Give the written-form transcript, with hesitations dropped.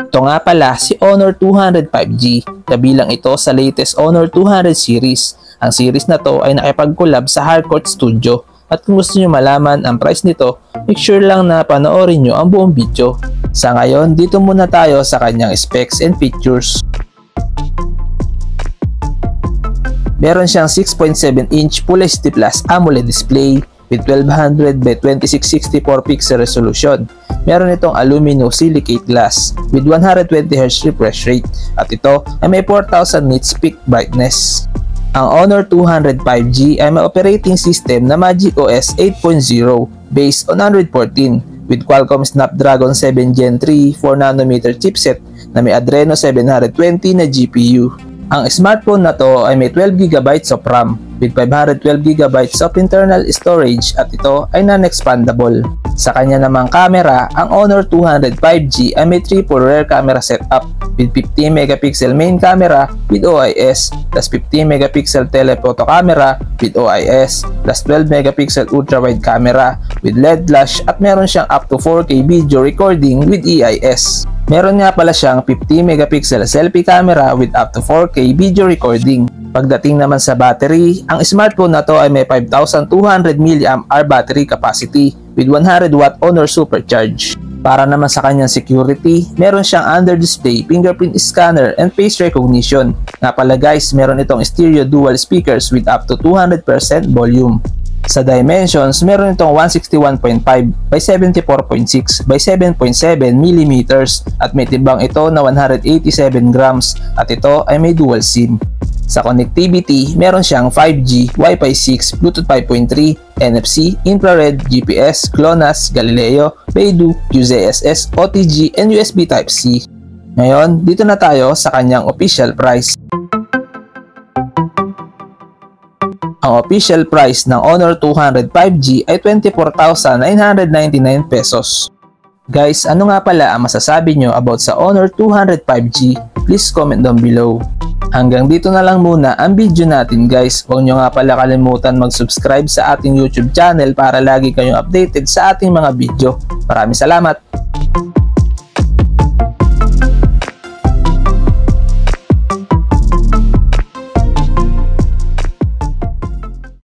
Ito nga pala si Honor 200 5G, kabilang ito sa latest Honor 200 series. Ang series na to ay nakipag-collab sa Harcourt Studio. At kung gusto nyo malaman ang price nito, make sure lang na panoorin nyo ang buong video. Sa ngayon, dito muna tayo sa kanyang specs and features. Meron siyang 6.7-inch Full HD Plus AMOLED display with 1200 by 2664 pixel resolution. Meron itong aluminum silicate glass with 120Hz refresh rate at ito ay may 4000 nits peak brightness. Ang Honor 200 5G ay may operating system na Magic OS 8.0 based on Android 14 with Qualcomm Snapdragon 7 Gen 3 4nm chipset na may Adreno 720 na GPU. Ang smartphone na to ay may 12GB of RAM with 512GB of internal storage at ito ay non-expandable. Sa kanya namang camera, ang Honor 200 5G ay may triple rear camera setup with 50MP main camera with OIS plus 50MP telephoto camera with OIS plus 12MP ultra-wide camera with LED flash at meron siyang up to 4K video recording with EIS. Meron nga pala siyang 50MP selfie camera with up to 4K video recording. Pagdating naman sa battery, ang smartphone na to ay may 5200 mAh battery capacity with 100W Honor Supercharge. Para naman sa kanyang security, meron siyang under-display fingerprint scanner and face recognition. Nga pala guys, meron itong stereo dual speakers with up to 200% volume. Sa dimensions, meron itong 161.5 by 74.6 by 7.7mm at may timbang ito na 187 grams at ito ay may dual SIM. Sa connectivity, meron siyang 5G, Wi-Fi 6, Bluetooth 5.3, NFC, infrared, GPS, GLONASS, Galileo, Beidou, QZSS, OTG, and USB Type-C. Ngayon, dito na tayo sa kanyang official price. Ang official price ng Honor 200 5G ay 24,999 pesos. Guys, ano nga pala ang masasabi nyo about sa Honor 200 5G? Please comment down below. Hanggang dito na lang muna ang video natin guys. Huwag nyo nga pala kalimutan mag-subscribe sa ating YouTube channel para lagi kayong updated sa ating mga video. Maraming salamat!